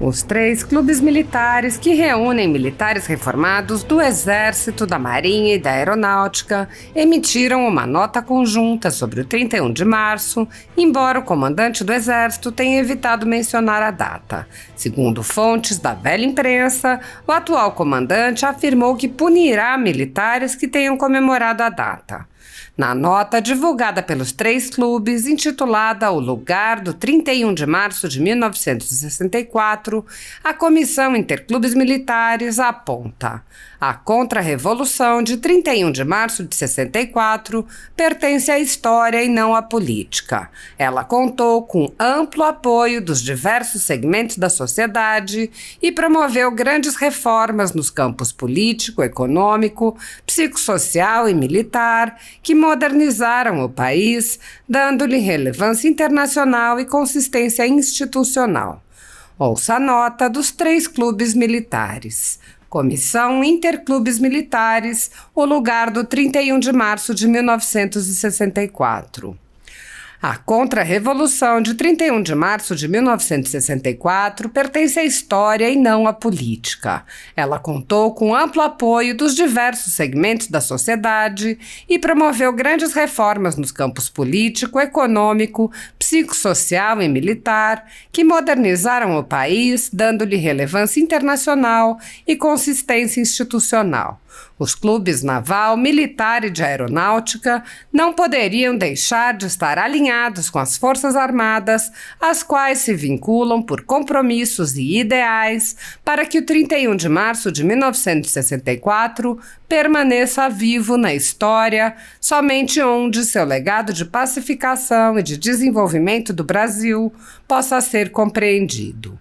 Os 3 clubes militares, que reúnem militares reformados do Exército, da Marinha e da Aeronáutica, emitiram uma nota conjunta sobre o 31 de março, embora o comandante do Exército tenha evitado mencionar a data. Segundo fontes da velha imprensa, o atual comandante afirmou que punirá militares que tenham comemorado a data. Na nota divulgada pelos 3 clubes, intitulada O Lugar do 31 de março de 1964, a Comissão Interclubes Militares aponta: a Contra-Revolução de 31 de março de 64 pertence à história e não à política. Ela contou com amplo apoio dos diversos segmentos da sociedade e promoveu grandes reformas nos campos político, econômico, psicossocial e militar, que modernizaram o país, dando-lhe relevância internacional e consistência institucional. Ouça a nota dos 3 clubes militares. Comissão Interclubes Militares, o lugar do 31 de março de 1964. A Contra-Revolução de 31 de março de 1964 pertence à história e não à política. Ela contou com amplo apoio dos diversos segmentos da sociedade e promoveu grandes reformas nos campos político, econômico, psicossocial e militar, que modernizaram o país, dando-lhe relevância internacional e consistência institucional. Os clubes naval, militar e de aeronáutica não poderiam deixar de estar alinhados com as Forças Armadas, às quais se vinculam por compromissos e ideais para que o 31 de março de 1964 permaneça vivo na história, somente onde seu legado de pacificação e de desenvolvimento do Brasil possa ser compreendido.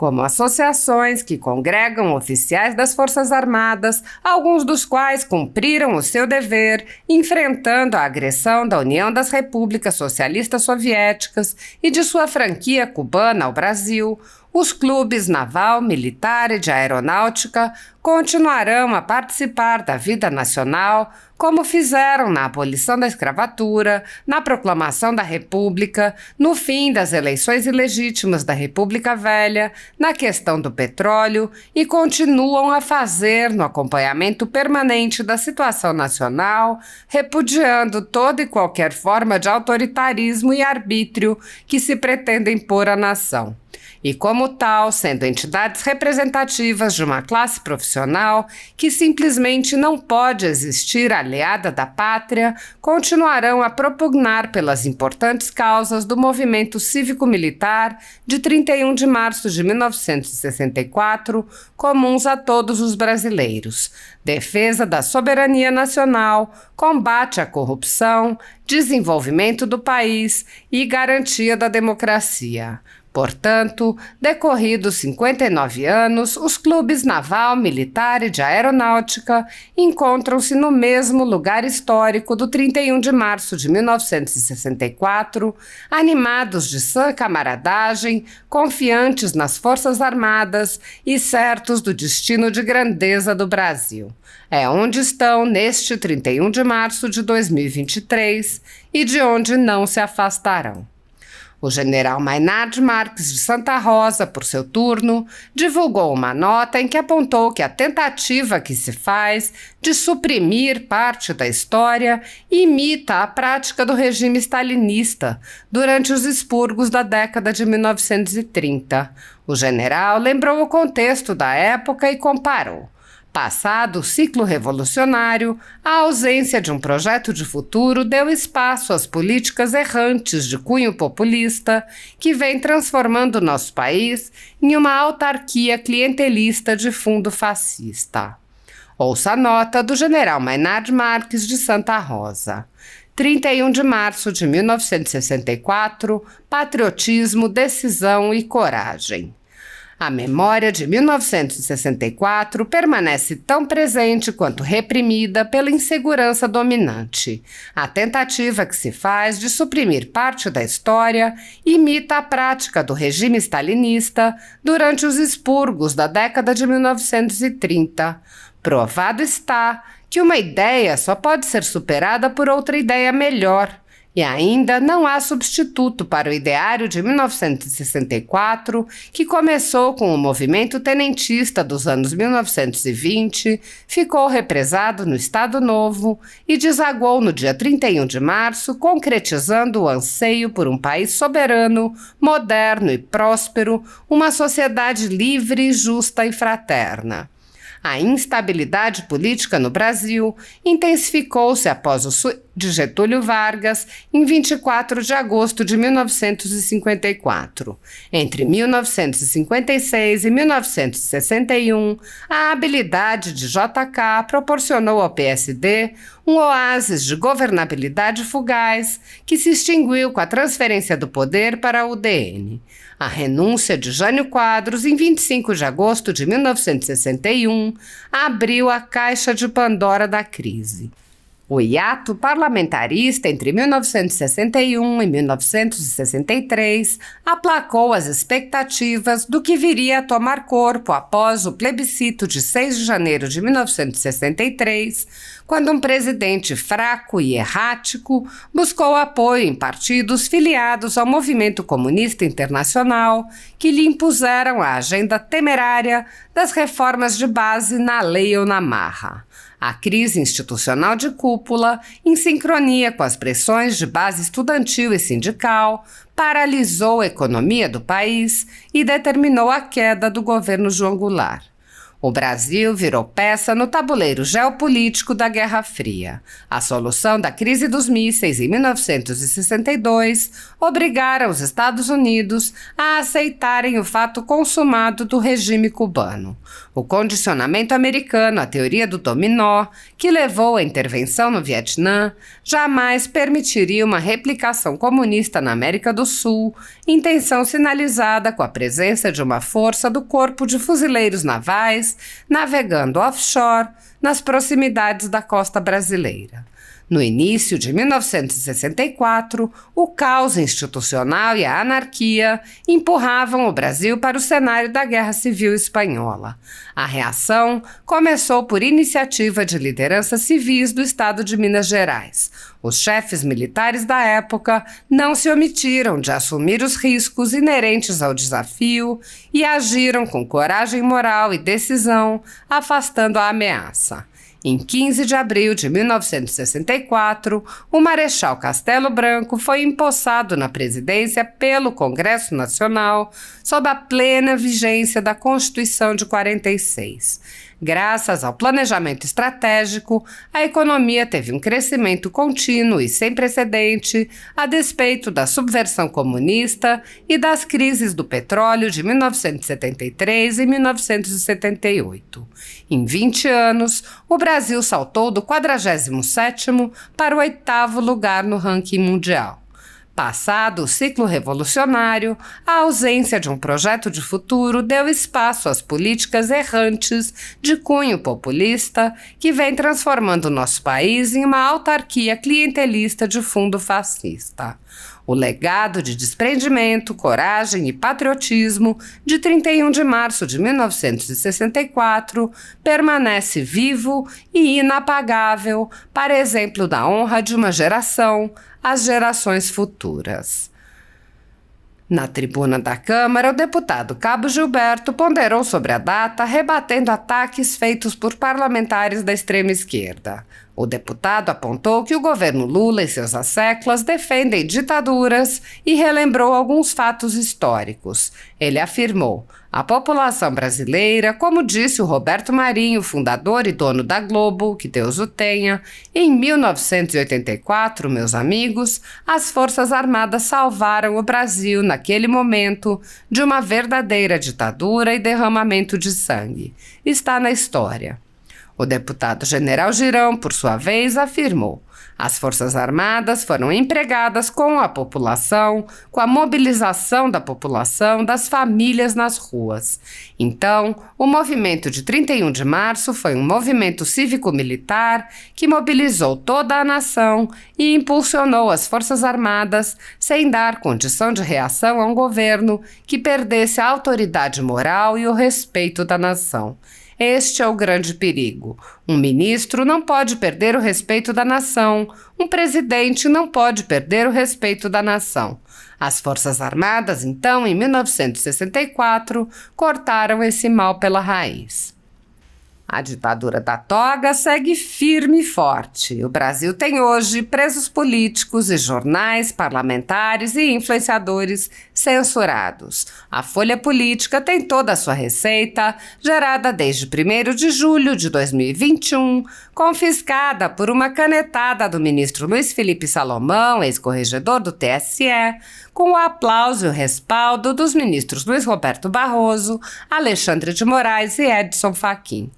Como associações que congregam oficiais das Forças Armadas, alguns dos quais cumpriram o seu dever, enfrentando a agressão da União das Repúblicas Socialistas Soviéticas e de sua franquia cubana ao Brasil, os clubes naval, militar e de aeronáutica continuarão a participar da vida nacional, como fizeram na abolição da escravatura, na proclamação da República, no fim das eleições ilegítimas da República Velha, na questão do petróleo e continuam a fazer no acompanhamento permanente da situação nacional, repudiando toda e qualquer forma de autoritarismo e arbítrio que se pretenda impor à nação. E como tal, sendo entidades representativas de uma classe profissional que simplesmente não pode existir aliada da pátria, continuarão a propugnar pelas importantes causas do movimento cívico-militar de 31 de março de 1964, comuns a todos os brasileiros: defesa da soberania nacional, combate à corrupção, desenvolvimento do país e garantia da democracia. Portanto, decorridos 59 anos, os clubes naval, militar e de aeronáutica encontram-se no mesmo lugar histórico do 31 de março de 1964, animados de sã camaradagem, confiantes nas Forças Armadas e certos do destino de grandeza do Brasil. É onde estão neste 31 de março de 2023 e de onde não se afastarão. O general Maynard Marques de Santa Rosa, por seu turno, divulgou uma nota em que apontou que a tentativa que se faz de suprimir parte da história imita a prática do regime stalinista durante os expurgos da década de 1930. O general lembrou o contexto da época e comparou: passado o ciclo revolucionário, a ausência de um projeto de futuro deu espaço às políticas errantes de cunho populista que vem transformando o nosso país em uma autarquia clientelista de fundo fascista. Ouça a nota do general Maynard Marques de Santa Rosa. 31 de março de 1964, patriotismo, decisão e coragem. A memória de 1964 permanece tão presente quanto reprimida pela insegurança dominante. A tentativa que se faz de suprimir parte da história imita a prática do regime stalinista durante os expurgos da década de 1930. Provado está que uma ideia só pode ser superada por outra ideia melhor. E ainda não há substituto para o ideário de 1964, que começou com o movimento tenentista dos anos 1920, ficou represado no Estado Novo e desaguou no dia 31 de março, concretizando o anseio por um país soberano, moderno e próspero, uma sociedade livre, justa e fraterna. A instabilidade política no Brasil intensificou-se após o suicídio de Getúlio Vargas em 24 de agosto de 1954. Entre 1956 e 1961, a habilidade de JK proporcionou ao PSD um oásis de governabilidade fugaz que se extinguiu com a transferência do poder para a UDN. A renúncia de Jânio Quadros, em 25 de agosto de 1961, abriu a caixa de Pandora da crise. O hiato parlamentarista entre 1961 e 1963 aplacou as expectativas do que viria a tomar corpo após o plebiscito de 6 de janeiro de 1963, quando um presidente fraco e errático buscou apoio em partidos filiados ao movimento comunista internacional que lhe impuseram a agenda temerária das reformas de base na lei ou na marra. A crise institucional de cúpula, em sincronia com as pressões de base estudantil e sindical, paralisou a economia do país e determinou a queda do governo João Goulart. O Brasil virou peça no tabuleiro geopolítico da Guerra Fria. A solução da crise dos mísseis em 1962 obrigara os Estados Unidos a aceitarem o fato consumado do regime cubano. O condicionamento americano à teoria do dominó, que levou à intervenção no Vietnã, jamais permitiria uma replicação comunista na América do Sul, intenção sinalizada com a presença de uma força do Corpo de Fuzileiros Navais navegando offshore nas proximidades da costa brasileira. No início de 1964, o caos institucional e a anarquia empurravam o Brasil para o cenário da Guerra Civil Espanhola. A reação começou por iniciativa de lideranças civis do estado de Minas Gerais. Os chefes militares da época não se omitiram de assumir os riscos inerentes ao desafio e agiram com coragem moral e decisão, afastando a ameaça. Em 15 de abril de 1964, o Marechal Castelo Branco foi empossado na presidência pelo Congresso Nacional sob a plena vigência da Constituição de 46. Graças ao planejamento estratégico, a economia teve um crescimento contínuo e sem precedente, a despeito da subversão comunista e das crises do petróleo de 1973 e 1978. Em 20 anos, o Brasil saltou do 47º para o 8º lugar no ranking mundial. Passado o ciclo revolucionário, a ausência de um projeto de futuro deu espaço às políticas errantes de cunho populista que vem transformando nosso país em uma autarquia clientelista de fundo fascista. O legado de desprendimento, coragem e patriotismo de 31 de março de 1964 permanece vivo e inapagável para exemplo da honra de uma geração às gerações futuras. Na tribuna da Câmara, o deputado Cabo Gilberto ponderou sobre a data, rebatendo ataques feitos por parlamentares da extrema esquerda. O deputado apontou que o governo Lula e seus asseclas defendem ditaduras e relembrou alguns fatos históricos. Ele afirmou: a população brasileira, como disse o Roberto Marinho, fundador e dono da Globo, que Deus o tenha, em 1984, meus amigos, as Forças Armadas salvaram o Brasil naquele momento de uma verdadeira ditadura e derramamento de sangue. Está na história. O deputado General Girão, por sua vez, afirmou: as Forças Armadas foram empregadas com a população, com a mobilização da população, das famílias nas ruas. Então, o movimento de 31 de março foi um movimento cívico-militar que mobilizou toda a nação e impulsionou as Forças Armadas sem dar condição de reação a um governo que perdesse a autoridade moral e o respeito da nação. Este é o grande perigo. Um ministro não pode perder o respeito da nação. Um presidente não pode perder o respeito da nação. As Forças Armadas, então, em 1964, cortaram esse mal pela raiz. A ditadura da toga segue firme e forte. O Brasil tem hoje presos políticos e jornais, parlamentares e influenciadores censurados. A Folha Política tem toda a sua receita, gerada desde 1º de julho de 2021, confiscada por uma canetada do ministro Luiz Felipe Salomão, ex-corregedor do TSE, com o aplauso e o respaldo dos ministros Luiz Roberto Barroso, Alexandre de Moraes e Edson Fachin.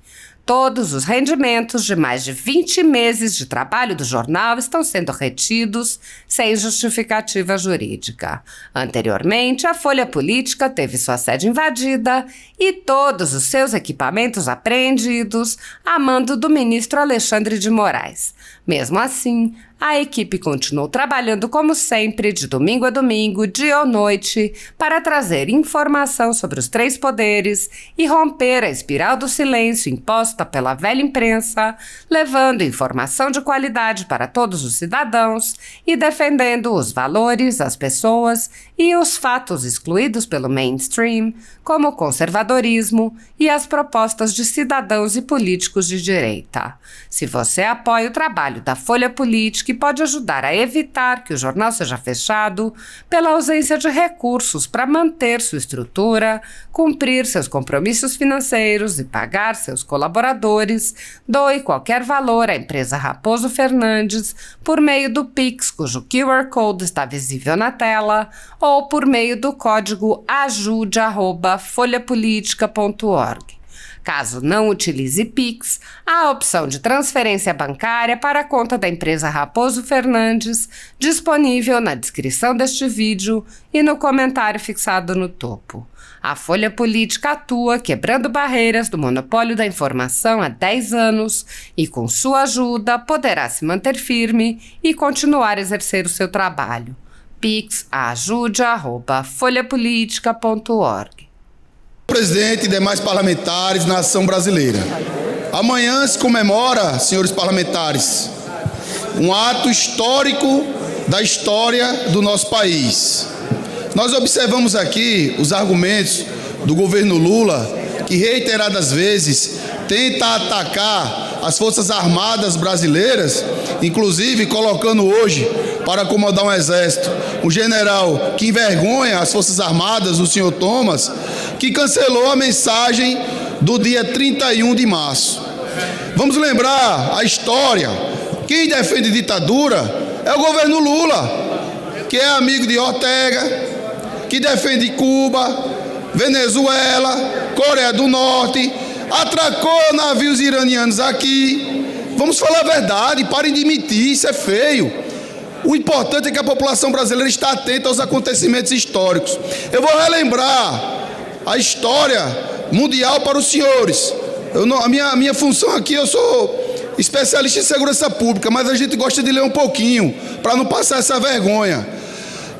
Todos os rendimentos de mais de 20 meses de trabalho do jornal estão sendo retidos sem justificativa jurídica. Anteriormente, a Folha Política teve sua sede invadida e todos os seus equipamentos apreendidos a mando do ministro Alexandre de Moraes. Mesmo assim, a equipe continuou trabalhando como sempre, de domingo a domingo, dia ou noite, para trazer informação sobre os 3 poderes e romper a espiral do silêncio imposta pela velha imprensa, levando informação de qualidade para todos os cidadãos e defendendo os valores, as pessoas e os fatos excluídos pelo mainstream, como o conservadorismo e as propostas de cidadãos e políticos de direita. Se você apoia o trabalho da Folha Política e pode ajudar a evitar que o jornal seja fechado pela ausência de recursos para manter sua estrutura, cumprir seus compromissos financeiros e pagar seus colaboradores, doe qualquer valor à empresa Raposo Fernandes por meio do Pix, cujo QR Code está visível na tela, ou por meio do código ajude@folhapolitica.org. Caso não utilize Pix, há a opção de transferência bancária para a conta da empresa Raposo Fernandes, disponível na descrição deste vídeo e no comentário fixado no topo. A Folha Política atua quebrando barreiras do monopólio da informação há 10 anos e, com sua ajuda, poderá se manter firme e continuar a exercer o seu trabalho. Pix ajude@folhapolitica.org. Presidente e demais parlamentares, nação brasileira. Amanhã se comemora, senhores parlamentares, um ato histórico da história do nosso país. Nós observamos aqui os argumentos do governo Lula, que reiteradas vezes tenta atacar as Forças Armadas brasileiras, inclusive colocando hoje para comandar um exército um general que envergonha as Forças Armadas, o senhor Thomas, que cancelou a mensagem do dia 31 de março. Vamos lembrar a história. Quem defende ditadura é o governo Lula, que é amigo de Ortega, que defende Cuba, Venezuela, Coreia do Norte, atracou navios iranianos aqui. Vamos falar a verdade, parem de mentir, isso é feio. O importante é que a população brasileira está atenta aos acontecimentos históricos. Eu vou relembrar a história mundial para os senhores. A minha função aqui, eu sou especialista em segurança pública, mas a gente gosta de ler um pouquinho, para não passar essa vergonha.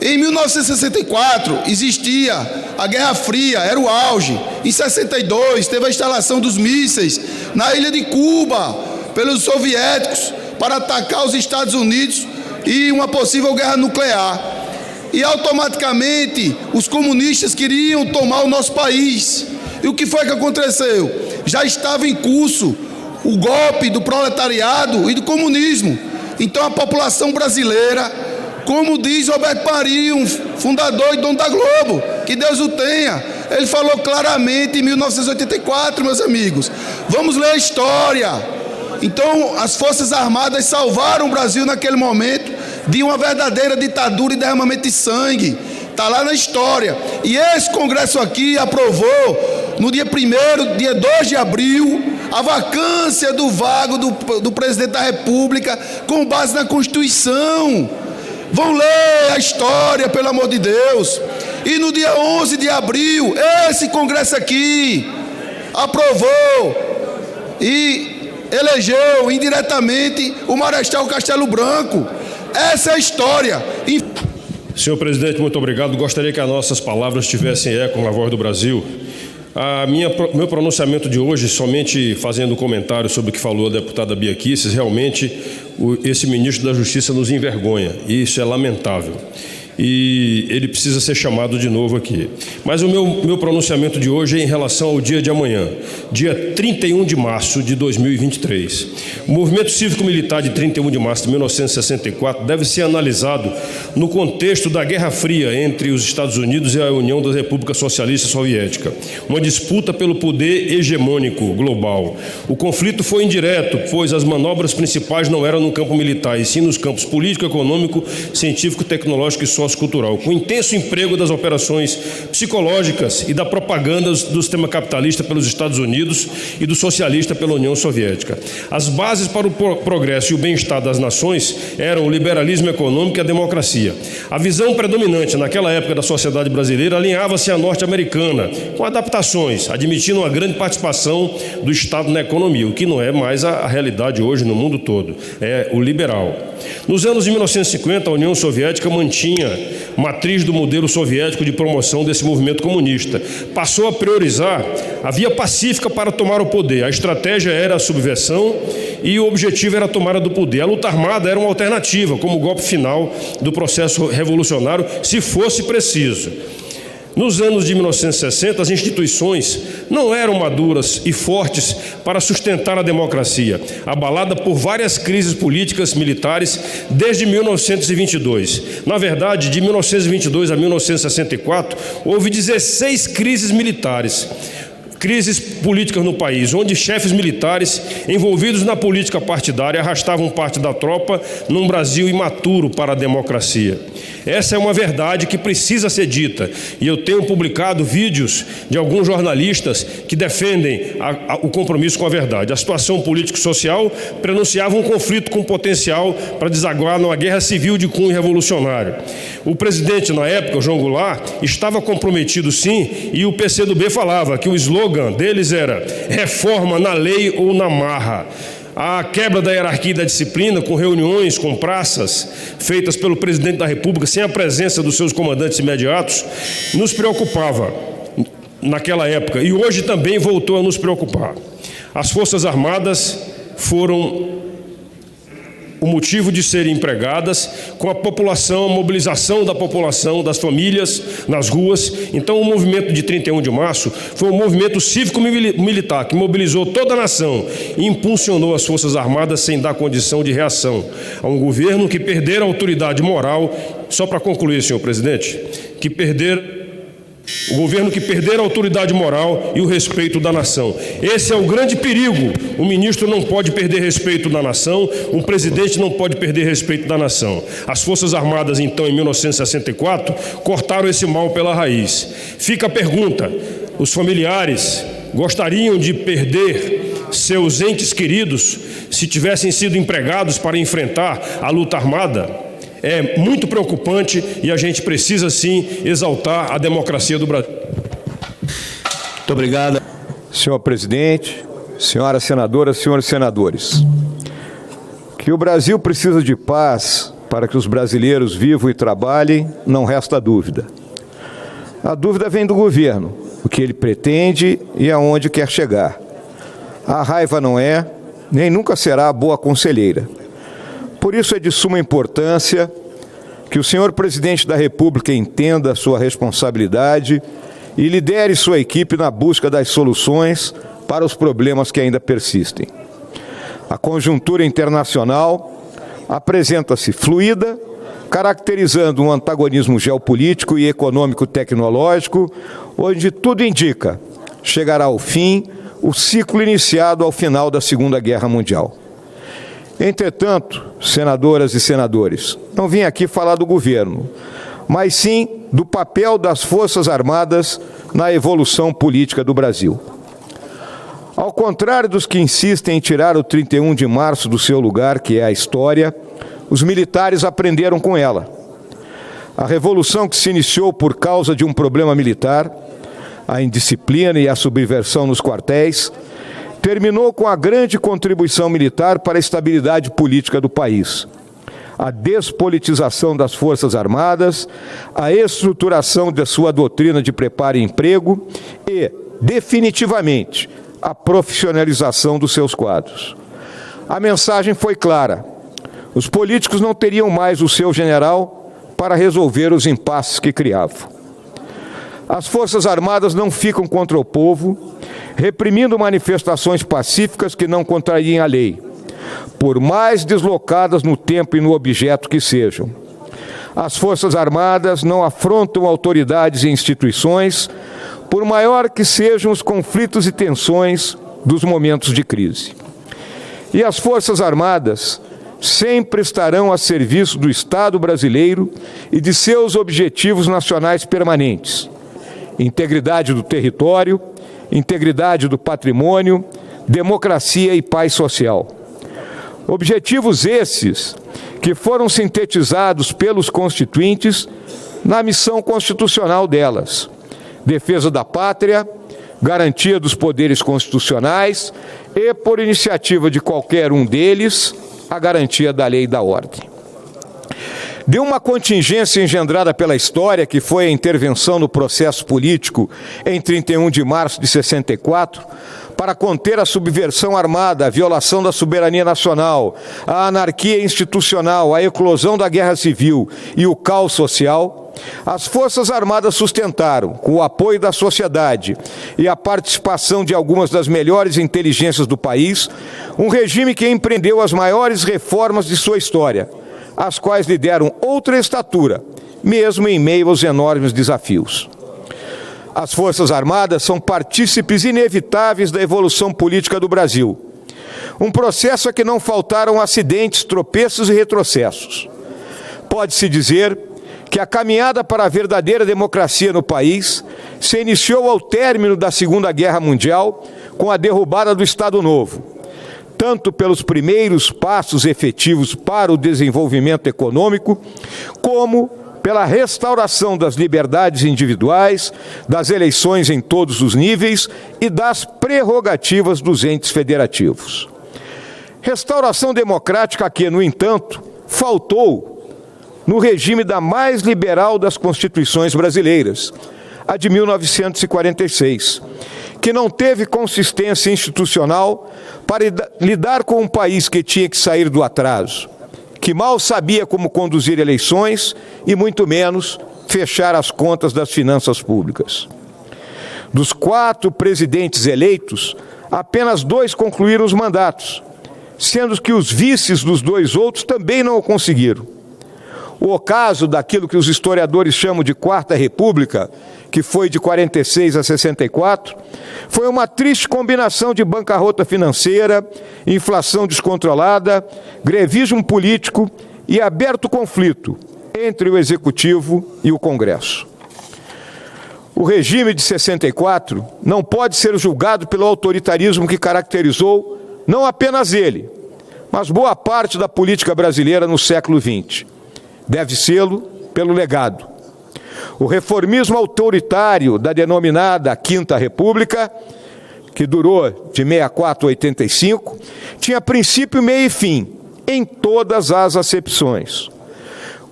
Em 1964, existia a Guerra Fria, era o auge. Em 62, teve a instalação dos mísseis na ilha de Cuba, pelos soviéticos, para atacar os Estados Unidos e uma possível guerra nuclear. E automaticamente os comunistas queriam tomar o nosso país. E o que foi que aconteceu? Já estava em curso o golpe do proletariado e do comunismo. Então a população brasileira, como diz Roberto Paris, um fundador e dono da Globo, que Deus o tenha, ele falou claramente em 1984, meus amigos. Vamos ler a história. Então, as Forças Armadas salvaram o Brasil naquele momento de uma verdadeira ditadura e derramamento de sangue. Está lá na história. E esse Congresso aqui aprovou, no dia 1º, dia 2 de abril, a vacância do vago do presidente da República, com base na Constituição. Vão ler a história, pelo amor de Deus. E no dia 11 de abril, esse Congresso aqui aprovou e elegeu indiretamente o Marechal Castelo Branco. Essa é a história. Senhor presidente, muito obrigado. Gostaria que as nossas palavras tivessem eco na voz do Brasil. Meu pronunciamento de hoje, somente fazendo um comentário sobre o que falou a deputada Bia Kicis, realmente esse ministro da Justiça nos envergonha, e isso é lamentável. E ele precisa ser chamado de novo aqui. Mas o meu pronunciamento de hoje é em relação ao dia de amanhã, dia 31 de março de 2023. O movimento cívico-militar de 31 de março de 1964 deve ser analisado no contexto da Guerra Fria entre os Estados Unidos e a União das Repúblicas Socialistas Soviéticas, uma disputa pelo poder hegemônico global. O conflito foi indireto, pois as manobras principais não eram no campo militar, e sim nos campos político, econômico, científico, tecnológico e sociocultural, com intenso emprego das operações psicológicas e da propaganda do sistema capitalista pelos Estados Unidos e do socialista pela União Soviética. As bases para o progresso e o bem-estar das nações eram o liberalismo econômico e a democracia. A visão predominante naquela época da sociedade brasileira alinhava-se à norte-americana, com adaptações, admitindo uma grande participação do Estado na economia, o que não é mais a realidade hoje no mundo todo, é o liberal. Nos anos de 1950, a União Soviética mantinha matriz do modelo soviético de promoção desse movimento comunista. Passou a priorizar a via pacífica para tomar o poder. A estratégia era a subversão e o objetivo era a tomada do poder. A luta armada era uma alternativa, como golpe final do processo revolucionário, se fosse preciso. Nos anos de 1960, as instituições não eram maduras e fortes para sustentar a democracia, abalada por várias crises políticas militares desde 1922. Na verdade, de 1922 a 1964, houve 16 crises militares. Crises políticas no país, onde chefes militares envolvidos na política partidária arrastavam parte da tropa num Brasil imaturo para a democracia. Essa é uma verdade que precisa ser dita, e eu tenho publicado vídeos de alguns jornalistas que defendem o compromisso com a verdade. A situação político-social prenunciava um conflito com potencial para desaguar numa guerra civil de cunho revolucionário. O presidente, na época, João Goulart, estava comprometido sim, e o PCdoB falava que o slogan deles era reforma na lei ou na marra. A quebra da hierarquia e da disciplina, com reuniões, com praças, feitas pelo presidente da República, sem a presença dos seus comandantes imediatos, nos preocupava naquela época, e hoje também voltou a nos preocupar. As Forças Armadas foram o motivo de serem empregadas com a população, a mobilização da população, das famílias nas ruas. Então, o movimento de 31 de março foi um movimento cívico-militar que mobilizou toda a nação e impulsionou as Forças Armadas sem dar condição de reação a um governo que perdera a autoridade moral, só para concluir, senhor presidente, o governo que perder a autoridade moral e o respeito da nação. Esse é o grande perigo. O ministro não pode perder respeito da nação, um presidente não pode perder respeito da nação. As Forças Armadas, então, em 1964, cortaram esse mal pela raiz. Fica a pergunta: os familiares gostariam de perder seus entes queridos se tivessem sido empregados para enfrentar a luta armada? É muito preocupante e a gente precisa, sim, exaltar a democracia do Brasil. Muito obrigado. Senhor presidente, senhoras senadoras, senhores senadores, que o Brasil precisa de paz para que os brasileiros vivam e trabalhem, não resta dúvida. A dúvida vem do governo, o que ele pretende e aonde quer chegar. A raiva não é, nem nunca será a boa conselheira. Por isso é de suma importância que o senhor presidente da República entenda a sua responsabilidade e lidere sua equipe na busca das soluções para os problemas que ainda persistem. A conjuntura internacional apresenta-se fluida, caracterizando um antagonismo geopolítico e econômico-tecnológico, onde tudo indica chegará ao fim o ciclo iniciado ao final da Segunda Guerra Mundial. Entretanto, senadoras e senadores, não vim aqui falar do governo, mas sim do papel das Forças Armadas na evolução política do Brasil. Ao contrário dos que insistem em tirar o 31 de março do seu lugar, que é a história, os militares aprenderam com ela. A revolução que se iniciou por causa de um problema militar, a indisciplina e a subversão nos quartéis, terminou com a grande contribuição militar para a estabilidade política do país. A despolitização das Forças Armadas, a estruturação da sua doutrina de preparo e emprego e definitivamente a profissionalização dos seus quadros. A mensagem foi clara: os políticos não teriam mais o seu general para resolver os impasses que criavam. As Forças Armadas não ficam contra o povo, reprimindo manifestações pacíficas que não contrariem a lei, por mais deslocadas no tempo e no objeto que sejam. As Forças Armadas não afrontam autoridades e instituições, por maior que sejam os conflitos e tensões dos momentos de crise. E as Forças Armadas sempre estarão a serviço do Estado brasileiro e de seus objetivos nacionais permanentes: integridade do território, integridade do patrimônio, democracia e paz social. Objetivos esses que foram sintetizados pelos constituintes na missão constitucional delas: defesa da pátria, garantia dos poderes constitucionais e, por iniciativa de qualquer um deles, a garantia da lei e da ordem. De uma contingência engendrada pela história, que foi a intervenção no processo político em 31 de março de 64, para conter a subversão armada, a violação da soberania nacional, a anarquia institucional, a eclosão da guerra civil e o caos social, as Forças Armadas sustentaram, com o apoio da sociedade e a participação de algumas das melhores inteligências do país, um regime que empreendeu as maiores reformas de sua história, as quais lhe deram outra estatura, mesmo em meio aos enormes desafios. As Forças Armadas são partícipes inevitáveis da evolução política do Brasil. Um processo a que não faltaram acidentes, tropeços e retrocessos. Pode-se dizer que a caminhada para a verdadeira democracia no país se iniciou ao término da Segunda Guerra Mundial, com a derrubada do Estado Novo, tanto pelos primeiros passos efetivos para o desenvolvimento econômico, como pela restauração das liberdades individuais, das eleições em todos os níveis e das prerrogativas dos entes federativos. Restauração democrática que, no entanto, faltou no regime da mais liberal das constituições brasileiras, a de 1946, que não teve consistência institucional para lidar com um país que tinha que sair do atraso, que mal sabia como conduzir eleições e, muito menos, fechar as contas das finanças públicas. Dos 4 presidentes eleitos, apenas 2 concluíram os mandatos, sendo que os vices dos 2 outros também não o conseguiram. O ocaso daquilo que os historiadores chamam de Quarta República, que foi de 46 a 64, foi uma triste combinação de bancarrota financeira, inflação descontrolada, grevismo político e aberto conflito entre o Executivo e o Congresso. O regime de 64 não pode ser julgado pelo autoritarismo que caracterizou não apenas ele, mas boa parte da política brasileira no século XX. Deve sê-lo pelo legado. O reformismo autoritário da denominada Quinta República, que durou de 64 a 85, tinha princípio, meio e fim, em todas as acepções.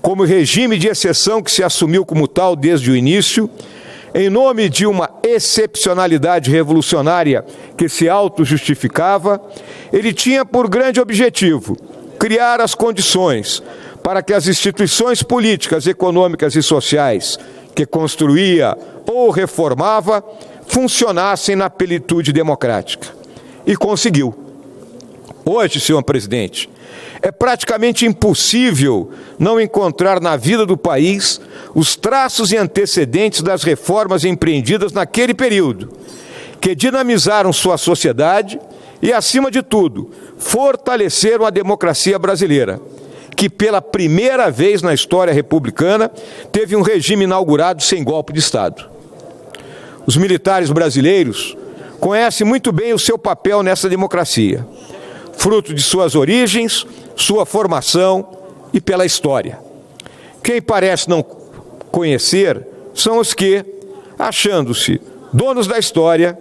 Como regime de exceção que se assumiu como tal desde o início, em nome de uma excepcionalidade revolucionária que se auto-justificava, ele tinha por grande objetivo criar as condições para que as instituições políticas, econômicas e sociais que construía ou reformava funcionassem na plenitude democrática. E conseguiu. Hoje, senhor presidente, é praticamente impossível não encontrar na vida do país os traços e antecedentes das reformas empreendidas naquele período, que dinamizaram sua sociedade e, acima de tudo, fortaleceram a democracia brasileira, que pela primeira vez na história republicana teve um regime inaugurado sem golpe de Estado. Os militares brasileiros conhecem muito bem o seu papel nessa democracia, fruto de suas origens, sua formação e pela história. Quem parece não conhecer são os que, achando-se donos da história,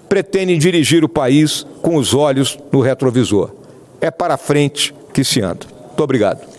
pretendem dirigir o país com os olhos no retrovisor. É para frente que se anda. Muito obrigado.